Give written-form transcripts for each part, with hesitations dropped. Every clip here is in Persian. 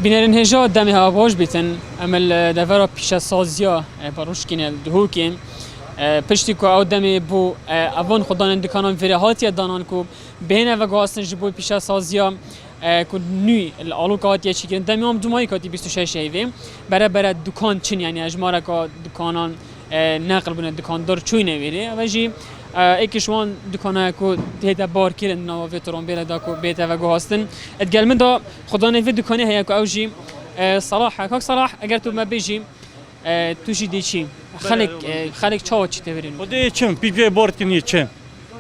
بینرین هجا دمی ها باش بیتن عمل دفرا پیش سازیا باروش کنه دهوکیم پشتی کو او دمی بو اوان خدان دکانان فرهاتی دانان کو بین و گاستن جبو پیش سازیا کو نوی الالوکات یا چیکن دمی هم دومایی کاتی 26 هیویم برای دکان چین یعنی اجماع کا دکانان نقل بونه دکاندار چوی نویره و جی ایکشوان دکانه کو تهیده بار کردن نوافه ترامبیل دا کو بیت و گاستن اتقال من دا خدا نوی دکانه هیا کو او جی صلاح کاک صلاح اگر تو ما بيجي توجي دي شيء خليك تشاو تشي تبرين ودي چم بي باركن چم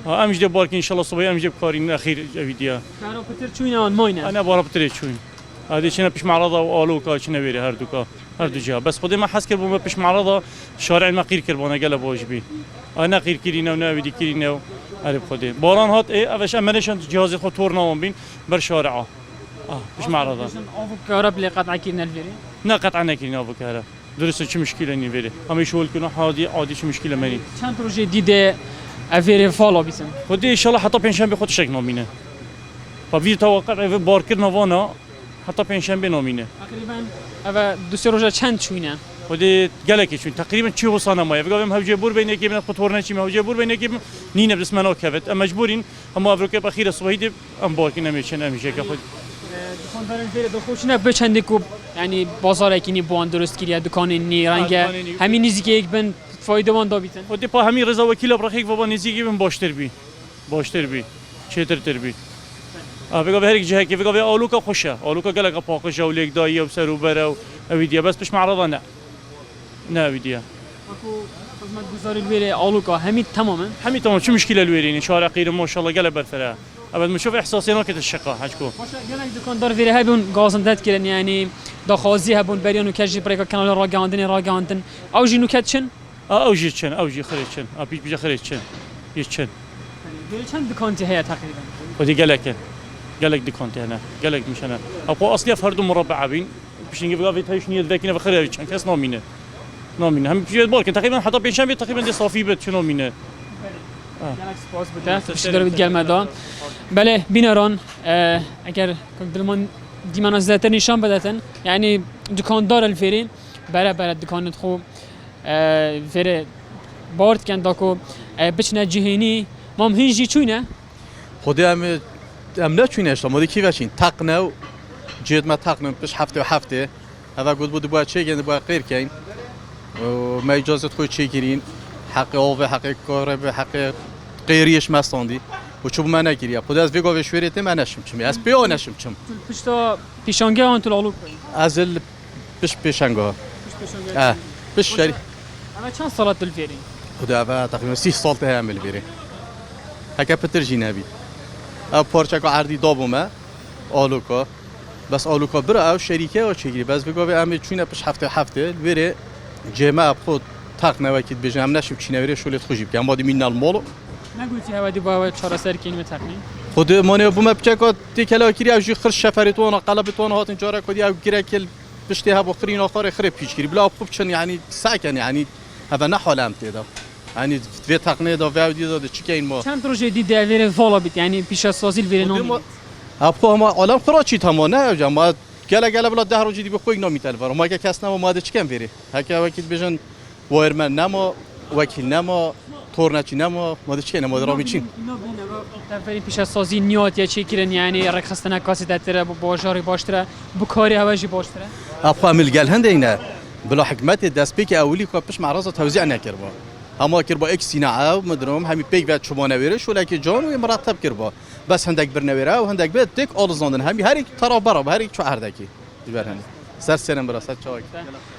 امج دي باركن ان شاء الله صبح امج بكارين اخير فيديو كانوا بتر چوينا ماينه انا بارا بتر چوين هذه شنو بيش معرضه والوكا شنو بيري هر دوكا هر دو جهه بس خدي ما حس كربو ما بيش معرضه شارع ما قير كربونه قلب واجبي انا قير كرينا وناوي كرينا عرب خدي باران هات ايه اش امنشن جهاز خو تورنا بين بر شارعه بيش معرضه افوكارا بلي قطع كينا الفيري نا قطعنا كرينا افوكارا درست چه مشكله ني بيري هم يشول كنا عادي چه مشكله مني چند پروژه دیده افيري فالو بيسن خدي ان شاء الله حتى پنجشنبه خود شك نامينه ففي توقع بار كرنا وانا حتى پنجشنبه نامينه تقريبا اوا دو سه روزه چند چوينه خدي قالك چون تقريبا 40 سنه ما يفقوا هم جبور بين يجيب خطورنا شي ما جبور بين يجيب نينا بس ما نوكفت مجبورين هم افريقيا باخير الصباحي ام باركين امشن امشي كخد دکاندار الفيري دو خوش نه بچنده کو يعني بازار اكيني بوان درست كيريا دکان ني رنگ همين نزيك یک بن فایده وان دابيتن خدي با همين رضا وكيل برخيك و نزيك بن باشتر بي چتر بي افقوا بهرك جهه كيف قال اولوكا خوشه اولوكا قالك باقشه وليك دايه وسرو برا وفيديو بس مش معرضه نا فيديو اكو خدمت گزار الفيري اولوكا همين تماما شو مشكله الويرين شارع قير ما شاء الله قلب برفرا ابد بنشوف احساسينا كده الشقه حجكو باشا قالك دكاندار فيري هبون غازندت كرن يعني داخازي هبون بريانو كجي بريكا كانال راغاندن او جي نوكاتشن او جي خريتشن ابي بيجي خريتشن يتشن فيري چند دكانتي هي تقريبا ودي قالك دكانتي هنا قالك مش انا ابو اصلي فردو مربعين باش نجيب غافي تايش نيه ذاكينا بخير كان كاس نومينه هم بيجي بالك تقريبا حتى بينشان تقريبا دي صافي بت شنو مينه گلک سپاس بوده تشکر بید گلمدان بله بینران اگر دلمان دیمان زیادتر نشان بدهتن یعنی دکاندار الفیری برای دکانت خوب فیره بارد کن داکو بچنه جهینی مام هنجی چونه خودی هم نه چونه اشتا مادی کی وشین تقنو جد ما تقنو بش هفته هوا گفت بود باید چه گند باید غیر کن و ما اجازه خود چه گیرین حق آوه حق کاره حق غیریش مستاندی و چوب من نگیریم خود از ویگا وشوریت من نشم چمی از بیا نشم چم پشتا پیشانگه آن تو لالو از ال پیشانگه پیش شری اما چند سالت الفیری خود اول تقریبا 30 سال ته عمل بیره هک پتر جینبی او پارچه که عردی دابومه آلوکا بس آلوکا برا او شریکه او چگیری بس ویگا و عمل چونه پیش هفته بیره جمع خود تاق نوکید بجنم نشیم چی نویره شولت خوشی بکنم بادی مین المالو نگویی هوادی با چهار سر کلمه تقنی خود مانه بوم بچکات دیکلا کری اوجی خرش شفریتون و قلبتون هاتن جارا کدی او گرکل بشتی ها بخرین آخر خرب پیش کری بلا خوب چن یعنی ساکن یعنی هوا نحالم تیدا یعنی وی تقنی دا و دی داده چی که این ما چند پروژه دیده ویره والا بیت یعنی پیش از سازی ویره نامی ابخو ما عالم خراچی تمام نه جماعت گله بلا 10 روز دی بخوی نامی تلفر ما که کس نما ماده چیکم ویره هک وکیل بجن وایرمن نما وکیل نما تورنچی نما ماده چی نما درامی چی تفری پیش از سازی نیات یا چی کردن یعنی رخصتن کاسی دتره بازاری باشتره بکاری هواجی باشتره ابخو عمل گل هند اینا بلا حکمت دست پیک اولی کو پیش معرض توزیع نکربا اما کربا اکس صناعه و مدرم همین پیک و شما نویرش ولکه جان و مرتب کربا بس هندک برنویره و هندک بد تک آلزاندن همین هر یک طرف برا هر یک چو هردکی برهن سر سرم برا سر چاک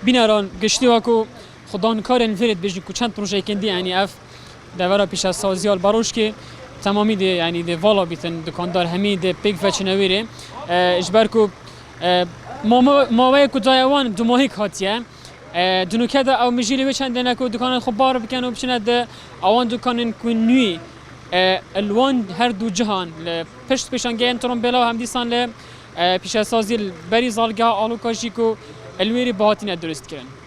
بیناران گشتی واکو خدان کارن فرید بجی کو چند پروژه کندی یعنی اف دورا پیش از سازیال باروش که تمامی ده یعنی ده والا بیتن دکاندار همی ده پیک فچ نویره اجبر کو ما کو جایوان دو ماهی کاتیه دنو کده او مجیلی بچند نکو دکان خوب بار بکن و بچند اوان دکان کو نوی الوان هر دو جهان پشت پیشانگه انترون بلا هم دیسان ل پیش از سازی بری زالگاه آلوکاشی کو الویری باهاتین درست کردن